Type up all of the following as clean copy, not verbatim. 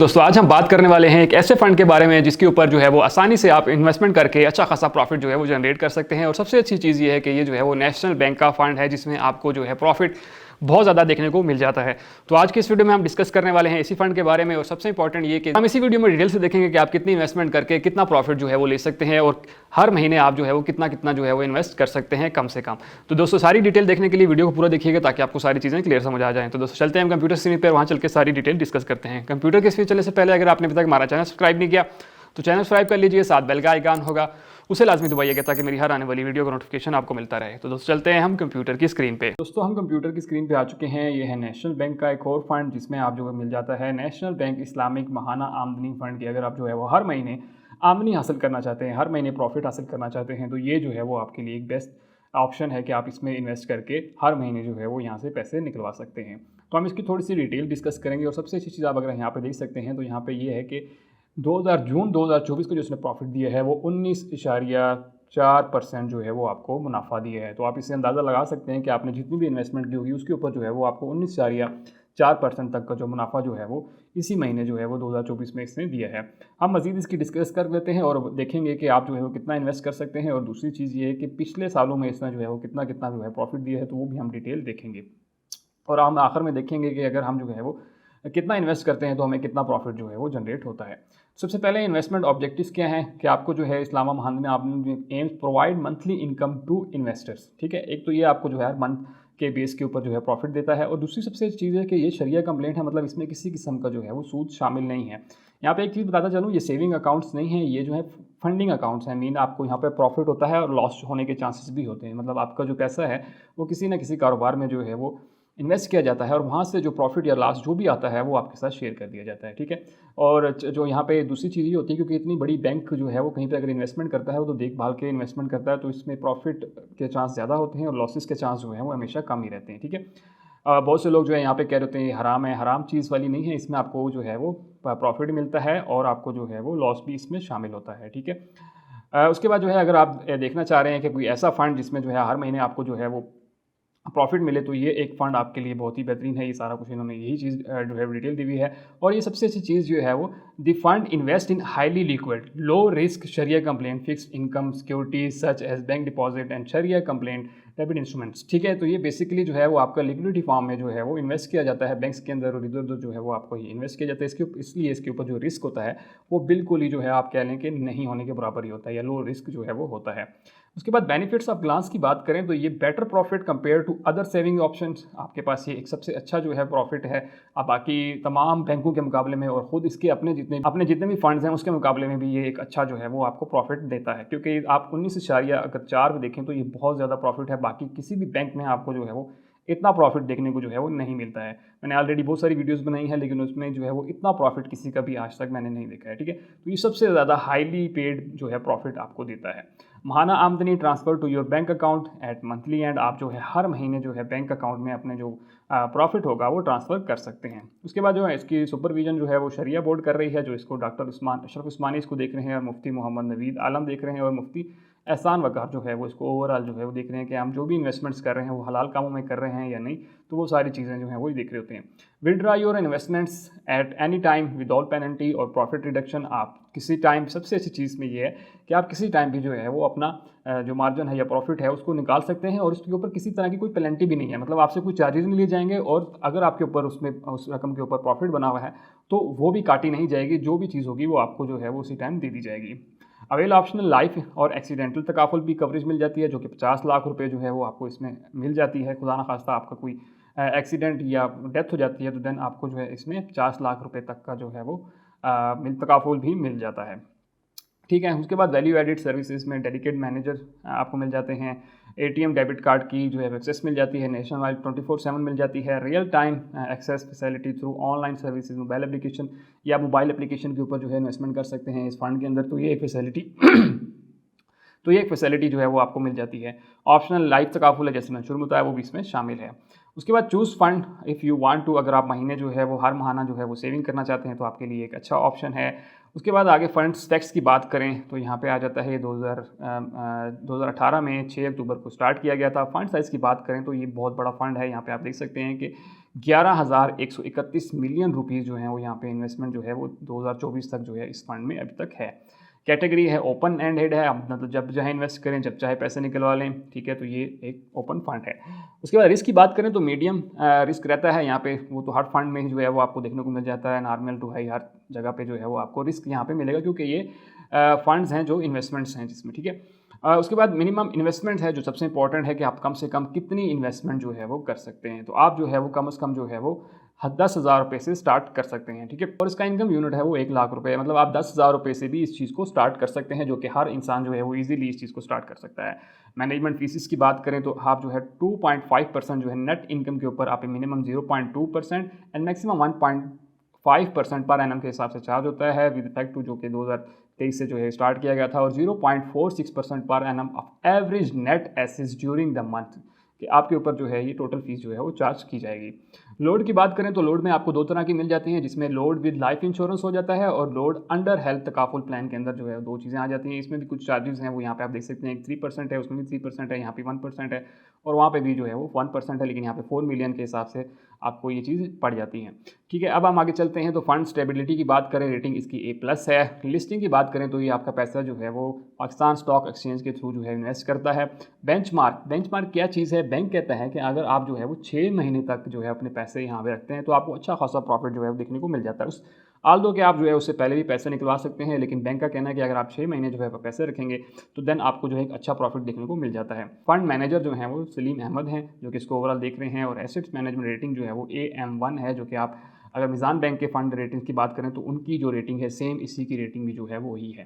दोस्तों आज हम बात करने वाले हैं एक ऐसे फंड के बारे में जिसके ऊपर जो है वो आसानी से आप इन्वेस्टमेंट करके अच्छा खासा प्रॉफिट जो है वो जनरेट कर सकते हैं। और सबसे अच्छी चीज़ ये है कि ये जो है वो नेशनल बैंक का फंड है जिसमें आपको जो है प्रॉफिट बहुत ज़्यादा देखने को मिल जाता है। तो आज की इस वीडियो में हम डिस्कस करने वाले हैं इसी फंड के बारे में। और सबसे इंपॉर्टेंट ये कि हम इसी वीडियो में डिटेल से देखेंगे कि आप कितनी इन्वेस्टमेंट करके कितना प्रॉफिट जो है वो ले सकते हैं और हर महीने आप जो है वो कितना जो है वो इन्वेस्ट कर सकते हैं कम से कम। तो दोस्तों सारी डिटेल देखने के लिए वीडियो को पूरा देखिएगा ताकि आपको सारी चीज़ें क्लियर समझ आ जाएं। तो दोस्तों चलते हैं हम कंप्यूटर स्क्रीन पर, वहाँ चल के सारी डिटेल डिस्कस करते हैं। कंप्यूटर के स्क्रीन चलने से पहले अगर आपने अभी तक हमारा चैनल सब्सक्राइब नहीं किया तो चैनल सब्सक्राइब कर लीजिए, साथ बेल का आइकन होगा उसे लाजमी दबाइएगा ताकि मेरी हर आने वाली वीडियो का नोटिफिकेशन आपको मिलता रहे। तो दोस्तों चलते हैं हम कंप्यूटर की स्क्रीन पे। दोस्तों हम कंप्यूटर की स्क्रीन पे आ चुके हैं। ये है नेशनल बैंक का एक और फंड जिसमें आप जो है मिल जाता है नेशनल बैंक इस्लामिक महाना आमदनी फंड की। अगर आप जो है वो हर महीने आमदनी हासिल करना चाहते हैं, हर महीने प्रॉफिट हासिल करना चाहते हैं, तो ये जो है वो आपके लिए एक बेस्ट ऑप्शन है कि आप इसमें इन्वेस्ट करके हर महीने जो है वो यहाँ से पैसे निकलवा सकते हैं। तो हम इसकी थोड़ी सी डिटेल डिस्कस करेंगे। और सबसे अच्छी चीज़ आप अगर यहाँ पे देख सकते हैं तो यहाँ पे ये है कि जून 2024 को जो इसने प्रॉफिट दिया है वो 19.4% जो है वो आपको मुनाफा दिया है। तो आप इससे अंदाज़ा लगा सकते हैं कि आपने जितनी भी इन्वेस्टमेंट की होगी उसके ऊपर जो है वो आपको 19.4% तक का जो मुनाफा जो है वो इसी महीने जो है वो 2024 में इसने दिया है। हम मज़ीद इसकी डिस्कस कर लेते हैं और देखेंगे कि आप जो है वो कितना इन्वेस्ट कर सकते हैं। और दूसरी चीज़ ये है कि पिछले सालों में इसने जो है वो कितना जो है प्रॉफिट दिया है, तो वो भी हम डिटेल देखेंगे। और हम आखिर में देखेंगे कि अगर हम जो है वो कितना इन्वेस्ट करते हैं तो हमें कितना प्रॉफिट जो है वो जनरेट होता है। सबसे पहले इन्वेस्टमेंट ऑब्जेक्टिव्स क्या हैं कि आपको जो है इस्लामा महाना आपने aims provide monthly income to investors. ठीक है, एक तो ये आपको जो है हर मंथ के बेस के ऊपर जो है प्रॉफिट देता है। और दूसरी सबसे चीज़ है कि ये शरिया कंप्लेंट है, मतलब इसमें किसी किस्म का जो है वो सूद शामिल नहीं है। यहाँ पे एक चीज़ बताता चलूँ, ये सेविंग अकाउंट्स नहीं है, ये जो है फंडिंग अकाउंट्स हैं। मीन आपको यहाँ पे प्रॉफिट होता है और लॉस होने के चांसेस भी होते हैं। मतलब आपका जो पैसा है वो किसी न किसी कारोबार में जो है वो इन्वेस्ट किया जाता है और वहाँ से जो प्रॉफिट या लॉस जो भी आता है वो आपके साथ शेयर कर दिया जाता है। ठीक है, और जो यहाँ पे दूसरी चीज़ ये होती है क्योंकि इतनी बड़ी बैंक जो है वो कहीं पे अगर इन्वेस्टमेंट करता है वो तो देखभाल के इन्वेस्टमेंट करता है, तो इसमें प्रॉफिट के चांस ज़्यादा होते हैं और लॉसेस के चांस जो है वो हमेशा कम ही रहते हैं। ठीक है, बहुत से लोग जो है यहाँ पे कह रहे होते हैं ये हराम है, हराम चीज़ वाली नहीं है। इसमें आपको जो है वो प्रॉफिट मिलता है और आपको जो है वो लॉस भी इसमें शामिल होता है। ठीक है, उसके बाद जो है अगर आप देखना चाह रहे हैं कि कोई ऐसा फंड जिसमें जो है हर महीने आपको जो है वो प्रॉफिट मिले, तो ये एक फ़ंड आपके लिए बहुत ही बेहतरीन है। ये सारा कुछ इन्होंने यही चीज़ जो है डिटेल दी हुई है। और ये सबसे अच्छी चीज़ जो है वो the fund invest in highly liquid low risk sharia compliant fixed income securities such as bank deposit and sharia compliant debit instruments. ठीक है, तो ये बेसिकली जो है वो आपका लिक्विडिटी फॉर्म में जो है वो इन्वेस्ट किया जाता है बैंक्स के अंदर और इधर उधर जो है वो आपको ही इन्वेस्ट किया जाता है। इसलिए इसके ऊपर जो रिस्क होता है वो बिल्कुल ही जो है आप कह लें कि नहीं होने के बराबर ही होता है या लो रिस्क जो है वो होता है। उसके बाद बेनिफिट्स ऑफ ग्लांस की बात करें तो ये better profit compare to other saving options. आपके पास ये एक सबसे अच्छा जो है प्रॉफिट है आप बाकी तमाम बैंकों के मुकाबले में, और ख़ुद इसके अपने जितने भी फंड्स हैं उसके मुकाबले में भी ये एक अच्छा जो है वो आपको प्रॉफिट देता है। क्योंकि आप 19.4 भी देखें तो ये बहुत ज़्यादा प्रॉफिट है। बाकी किसी भी बैंक में आपको जो है वो इतना प्रॉफिट देखने को जो है वो नहीं मिलता है। मैंने ऑलरेडी बहुत सारी वीडियोस बनाई हैं लेकिन उसमें जो है वो इतना प्रॉफिट किसी का भी आज तक मैंने नहीं देखा है। ठीक है, तो ये सबसे ज़्यादा हाईली पेड जो है प्रॉफिट आपको देता है। महाना आमदनी transfer to your bank account at monthly end. आप जो है हर महीने जो है बैंक अकाउंट में अपने जो प्रॉफिट होगा वो ट्रांसफ़र कर सकते हैं। उसके बाद जो है इसकी सुपरविजन जो है वो शरिया बोर्ड कर रही है, जो इसको डॉक्टर अशरफ उस्मानी इसको देख रहे हैं और मुफ्ती मोहम्मद नवीद आलम देख रहे हैं और मुफ्ती एहसान वकार जो है वो इसको ओवरऑल जो है वो देख रहे हैं कि हम जो भी इन्वेस्टमेंट्स कर रहे हैं वो हलाल कामों में कर रहे हैं या नहीं। तो वो सारी चीज़ें जो हैं वही देख रहे होते हैं। Withdraw your investments at any time without penalty और प्रॉफिट रिडक्शन। आप किसी टाइम, सबसे अच्छी चीज़ में ये है कि आप किसी टाइम भी जो है वो अपना जो मार्जिन है या प्रॉफिट है उसको निकाल सकते हैं और उसके ऊपर किसी तरह की कोई पेनल्टी भी नहीं है। मतलब आपसे कोई चार्जेस नहीं लिए जाएंगे और अगर आपके ऊपर उसमें उस रकम के ऊपर प्रॉफिट बना हुआ है तो वो भी काटी नहीं जाएगी। जो भी चीज़ होगी वो आपको जो है वो उसी टाइम दे दी जाएगी। अवेल ऑप्शनल लाइफ और एक्सीडेंटल तकाफुल भी कवरेज मिल जाती है जो कि 50 लाख रुपए जो है वो आपको इसमें मिल जाती है। खुदा ना खास्ता आपका कोई एक्सीडेंट या डेथ हो जाती है तो देन आपको जो है इसमें 50 लाख रुपए तक का जो है वो तकाफुल भी मिल जाता है। ठीक है, उसके बाद वैल्यू एडिड सर्विसेज में डेडिकेट मैनेजर आपको मिल जाते हैं। एटीएम डेबिट कार्ड की जो है एक्सेस मिल जाती है, नेशनल वाइड 24/7 मिल जाती है। Real time access facility through online services, mobile application या मोबाइल एप्लीकेशन के ऊपर जो है इन्वेस्टमेंट कर सकते हैं इस फंड के अंदर। तो ये एक फैसिलिटी जो है वो आपको मिल जाती है। ऑप्शनल लाइफ तकाफुल है जैसे मैं शुरू में बताया वो भी इसमें शामिल है। उसके बाद choose fund if you want to, अगर आप महीने जो है वो हर महीना जो है वो सेविंग करना चाहते हैं तो आपके लिए एक अच्छा ऑप्शन है। उसके बाद आगे फंड्स टैक्स की बात करें तो यहाँ पे आ जाता है 2018 में 6 अक्टूबर को स्टार्ट किया गया था। फंड साइज़ की बात करें तो ये बहुत बड़ा फंड है। यहाँ पे आप देख सकते हैं कि 11,131 मिलियन रुपीज़ जो हैं वो यहाँ पे इन्वेस्टमेंट जो है वो 2024 तक जो है इस फंड में अभी तक है। कैटेगरी है ओपन एंडेड है, आप मतलब जब चाहे इन्वेस्ट करें, जब चाहे पैसे निकलवा लें, ठीक है। तो ये एक ओपन फंड है। उसके बाद रिस्क की बात करें तो मीडियम रिस्क रहता है यहाँ पे। वो तो हर फंड में ही जो है वो आपको देखने को मिल जाता है, नॉर्मल टू हाई हर जगह पे जो है वो आपको रिस्क यहाँ पे मिलेगा, क्योंकि ये फंड्स हैं जो इन्वेस्टमेंट्स हैं जिसमें, ठीक है। उसके बाद मिनिमम इन्वेस्टमेंट है, जो सबसे इंपॉर्टेंट है कि आप कम से कम कितनी इन्वेस्टमेंट जो है वो कर सकते हैं। तो आप जो है वो कम से कम जो है वो 10,000 रुपये से स्टार्ट कर सकते हैं, ठीक है। और इसका इनकम यूनिट है वो 1,00,000 रुपये, मतलब आप 10,000 रुपये से भी इस चीज़ को स्टार्ट कर सकते हैं, जो कि हर इंसान जो है वो ईजिली इस चीज़ को स्टार्ट कर सकता है। मैनेजमेंट फीसिस की बात करें तो आप जो है 2.5% जो है नेट इनकम के ऊपर आप minimum 0.2% and maximum 1.5% per annum के हिसाब से चार्ज होता है, विद इफेक्ट टू, जो कि 2023 से जो है स्टार्ट किया गया था। और 0.46% per annum of average net assets during the month, कि आपके ऊपर जो है ये टोटल फीस जो है वो चार्ज की जाएगी। लोड की बात करें तो लोड में आपको 2 तरह की मिल जाती हैं, जिसमें लोड विद लाइफ इंश्योरेंस हो जाता है और load under health takaful plan के अंदर जो है 2 चीज़ें आ जाती हैं। इसमें भी कुछ चार्जेस हैं, वो यहाँ पे आप देख सकते हैं। 3% है, उसमें भी 3% है, यहाँ पे 1% है और वहाँ पे भी जो है वो 1% है, लेकिन यहाँ पे 4 मिलियन के हिसाब से आपको ये चीज़ पड़ जाती है, ठीक है। अब हम आगे चलते हैं तो फंड स्टेबिलिटी की बात करें, रेटिंग इसकी A+ है। लिस्टिंग की बात करें तो ये आपका पैसा जो है वो पाकिस्तान स्टॉक एक्सचेंज के थ्रू जो है इन्वेस्ट करता है। बेंचमार्क क्या चीज़ है? बैंक कहता है कि अगर आप जो है वो 6 महीने तक जो है अपने पैसे यहाँ पे रखते हैं तो आपको अच्छा खासा प्रॉफिट जो है वो देखने को मिल जाता है। उस आल्दो कि आप जो है उससे पहले भी पैसे निकलवा सकते हैं, लेकिन बैंक का कहना है कि अगर आप 6 महीने जो है पैसे रखेंगे तो देन आपको जो है एक अच्छा प्रॉफिट देखने को मिल जाता है। फंड मैनेजर जो हैं वो सलीम अहमद हैं, जो कि इसको ओवरऑल देख रहे हैं, और एसेट्स मैनेजमेंट रेटिंग जो है वो AM1 है, जो कि आप अगर मिज़ान बैंक के फंड रेटिंग की बात करें तो उनकी जो रेटिंग है सेम इसी की रेटिंग भी जो है वो ही है,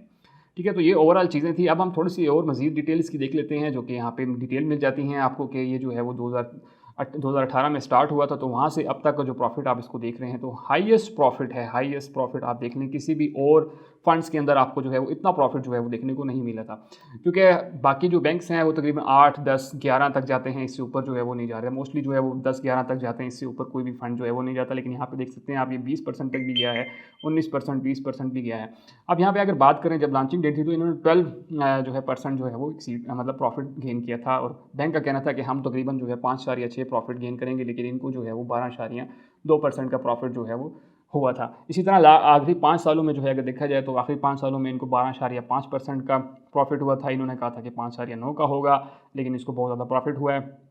ठीक है। तो ये ओवरऑल चीज़ें थी। अब हम थोड़ी सी और मज़ीद डिटेल्स की देख लेते हैं, जो कि यहाँ पे डिटेल मिल जाती हैं आपको कि ये जो है वो 2018 में स्टार्ट हुआ था, तो वहाँ से अब तक का जो प्रॉफिट आप इसको देख रहे हैं तो हाईएस्ट प्रॉफिट आप देख लें, किसी भी और फंड्स के अंदर आपको जो है वो इतना प्रॉफिट जो है वो देखने को नहीं मिला था, क्योंकि बाकी जो बैंक्स हैं वो तकरीबन 8, 10, 11 तक जाते हैं, इससे ऊपर जो है वो नहीं जा रहे। मोस्टली जो है वो 10, 11 तक जाते हैं, इससे ऊपर कोई भी फंड जो है वो नहीं जाता। लेकिन यहाँ पे देख सकते हैं आप, ये 20% तक भी गया है, 19%, 20% भी गया है। अब यहाँ पे अगर बात करें, जब लॉन्चिंग डेट थी तो इन्होंने 12 जो है % जो है वो मतलब प्रॉफिट गेन किया था, और बैंक का कहना था कि हम तकरीबन जो है 5.6 प्रॉफिट गेन करेंगे, लेकिन इनको जो है वो 12.2% का प्रॉफिट जो है वो हुआ था। इसी तरह आखिरी 5 सालों में जो है अगर देखा जाए तो आखिरी 5 सालों में इनको 12.5% का प्रॉफिट हुआ था। इन्होंने कहा था कि 5.9 का होगा, लेकिन इसको बहुत ज़्यादा प्रॉफिट हुआ है।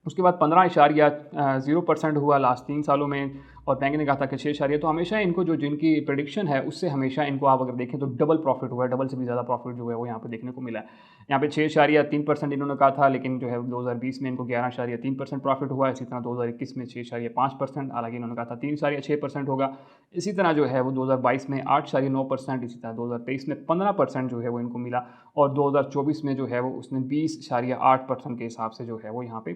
उसके बाद 15.0% हुआ लास्ट 3 सालों में, और बैंक ने कहा था कि 6, तो हमेशा इनको जो जिनकी प्रेडिक्शन है उससे हमेशा इनको आप अगर देखें तो डबल प्रॉफिट हुआ है, डबल से भी ज़्यादा प्रॉफिट जो है वो यहाँ पे देखने को मिला है। यहाँ पे 6.3% इन्होंने कहा था, लेकिन जो है 2020 में इनको 11.3% प्रॉफिट हुआ है। इसी तरह 2021 में 6.5%, हालांकि इन्होंने कहा था 3.6% होगा। इसी तरह जो है वो 2022 में 8.9%, इसी तरह 2023 में 15% जो है वो इनको मिला, और 2024 में जो है वो उसने 20.8% के हिसाब से जो है वो यहाँ पे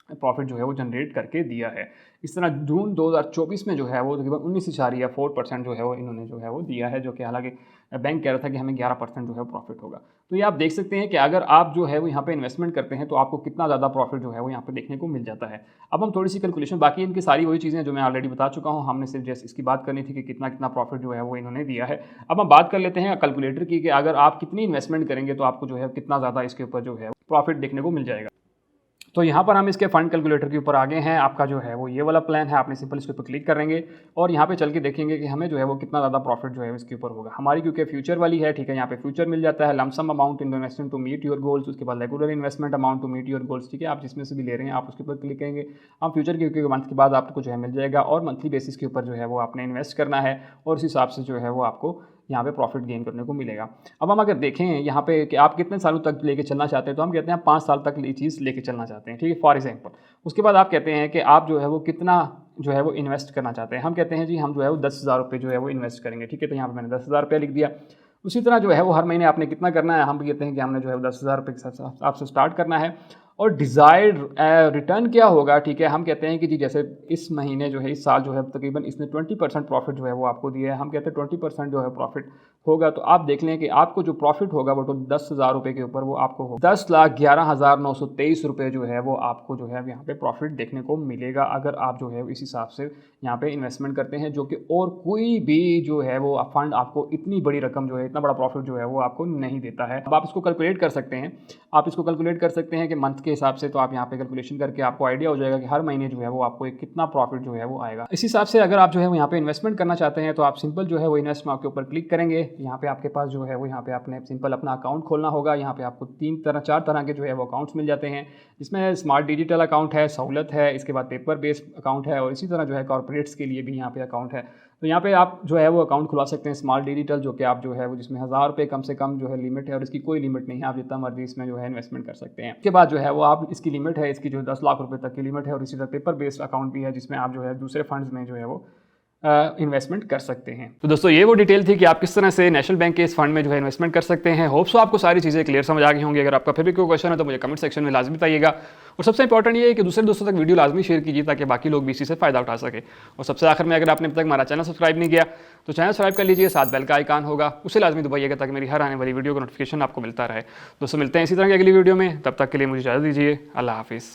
प्रॉफिट जो है वो जनरेट करके दिया है। इस तरह जून 2024 में जो है वो तकरीबन 19.4% जो है वो इन्होंने जो है वो दिया है, जो कि हालांकि बैंक कह रहा था कि हमें 11% जो है प्रॉफिट होगा। तो ये आप देख सकते हैं कि अगर आप जो है वो यहाँ पे इन्वेस्टमेंट करते हैं तो आपको कितना ज़्यादा प्रॉफिट जो है वो यहाँ पे देखने को मिल जाता है। अब हम थोड़ी सी कैलकुलेशन, बाकी इनकी सारी वही चीज़ें जो मैं ऑलरेडी बता चुका हूँ, हमने सिर्फ जैसे इसकी बात करनी थी कि कितना कितना प्रॉफिट जो है वो इन्होंने दिया है। अब हम बात कर लेते हैं कैलकुलेटर की, कि अगर आप कितनी इन्वेस्टमेंट करेंगे तो आपको जो है कितना ज़्यादा इसके ऊपर जो है प्रॉफिट देखने को मिल जाएगा। तो यहाँ पर हम इसके फंड कैलकुलेटर के ऊपर आगे हैं। आपका जो है वो ये वाला प्लान है, आपने सिंपल इसके ऊपर क्लिक करेंगे और यहाँ पे चल के देखेंगे कि हमें जो है वो कितना ज़्यादा प्रॉफिट जो है इसके ऊपर होगा। हमारी क्योंकि फ्यूचर वाली है, ठीक है, यहाँ पे फ्यूचर मिल जाता है, lump sum amount investment to meet your goals, उसके बाद regular investment amount to meet your goals, ठीक है, आप जिसमें से भी ले रहे हैं आप उसके ऊपर क्लिक करेंगे। हम फ्यूचर के मंथ के बाद आपको जो है मिल जाएगा, और मंथली बेसिस के ऊपर जो है वो आपने इन्वेस्ट करना है, और उस हिसाब से जो है वो आपको यहाँ पे प्रॉफिट गेन करने को मिलेगा। अब हम अगर देखें यहाँ पे कि आप कितने सालों तक लेके चलना चाहते हैं, तो हम कहते हैं 5 साल तक ये चीज़ लेके चलना चाहते हैं, ठीक है, फॉर एग्जांपल। उसके बाद आप कहते हैं कि आप जो है वो कितना जो है वो इन्वेस्ट करना चाहते हैं। हम कहते हैं जी हम जो है वो 10,000 रुपये जो है वो इन्वेस्ट करेंगे, ठीक है। तो यहाँ पर मैंने 10,000 रुपये लिख दिया। उसी तरह जो है वो हर महीने आपने कितना करना है, हम भी कहते हैं कि हमने जो है 10,000 रुपये के हिसाब से स्टार्ट करना है, और डिज़ायर्ड रिटर्न क्या होगा, ठीक है। हम कहते हैं कि जी जैसे इस महीने जो है, इस साल जो है तकरीबन इसने 20% प्रॉफिट जो है वो आपको दिया है। हम कहते हैं 20% जो है प्रॉफिट होगा, तो आप देख लें कि आपको जो प्रॉफिट होगा वो तो 10,000 रुपये के ऊपर वो आपको हो 10,11,923 रुपये जो है वो आपको जो है यहाँ पे प्रॉफिट देखने को मिलेगा, अगर आप जो है इस हिसाब से यहाँ पे इन्वेस्टमेंट करते हैं, जो कि और कोई भी जो है वो फंड आपको इतनी बड़ी रकम जो है, इतना बड़ा प्रॉफिट जो है वो आपको नहीं देता है। अब आप इसको कैलकुलेट कर सकते हैं, आप इसको कैलकुलेट कर सकते हैं कि मंथ के हिसाब से, तो आप यहाँ पे कैलकुलेशन करके आपको आइडिया हो जाएगा कि हर महीने जो है वो आपको एक कितना प्रॉफिट जो है वो आएगा। इस हिसाब से अगर आप जो है वो यहाँ पे इन्वेस्टमेंट करना चाहते हैं, तो आप सिंपल जो है वो इन्वेस्ट नाउ के ऊपर क्लिक करेंगे। यहाँ पे आपके पास जो है वो यहाँ पे आपने सिंपल अपना अकाउंट खोलना होगा। यहाँ पे आपको 4 तरह के जो है वो अकाउंट्स मिल जाते हैं, जिसमें स्मार्ट डिजिटल अकाउंट है, सहूलत है, इसके बाद पेपर बेस्ड अकाउंट है, और इसी तरह जो है कॉर्पोरेट्स के लिए भी यहाँ पे अकाउंट है। तो यहाँ पे आप जो है वो अकाउंट खुलवा सकते हैं स्मार्ट डिजिटल, जो कि आप जो है वो जिसमें 1000 रुपये कम से कम जो है लिमिट है, और इसकी कोई लिमिट नहीं है, आप जितना मर्जी इसमें जो है इन्वेस्टमेंट कर सकते हैं। उसके बाद जो है वो आप इसकी लिमिट है, इसकी जो 10 लाख रुपए तक की लिमिट है, और इसी तरह पेपर बेस्ड अकाउंट भी है, जिसमें आप जो है दूसरे फंड्स में जो है वो इन्वेस्टमेंट कर सकते हैं। तो दोस्तों ये वो डिटेल थी कि आप किस तरह से नेशनल बैंक के इस फंड में जो है इन्वेस्टमेंट कर सकते हैं। होप सो आपको सारी चीज़ें क्लियर समझ आ गई होंगी। अगर आपका फिर भी कोई क्वेश्चन है तो मुझे कमेंट सेक्शन में लाजमी बताइएगा, और सबसे इंपॉर्टेंट ये है कि दूसरे दोस्तों तक वीडियो लाजमी शेयर कीजिए, ताकि बाकी लोग भी इसी से फ़ायदा उठा सके। और सबसे आखिर में, अगर आपने अब तक हमारा चैनल सब्सक्राइब नहीं किया तो चैनल सब्सक्राइब कर लीजिए, साथ बेल का आइकन होगा उसे लाजमी दबाइएगा, ताकि मेरी हर आने वाली वीडियो का नोटिफिकेशन आपको मिलता रहे। दोस्तों मिलते हैं इसी तरह की अगली वीडियो में, तब तक के लिए मुझे इजाज़त दीजिए। अल्लाह हाफिज़।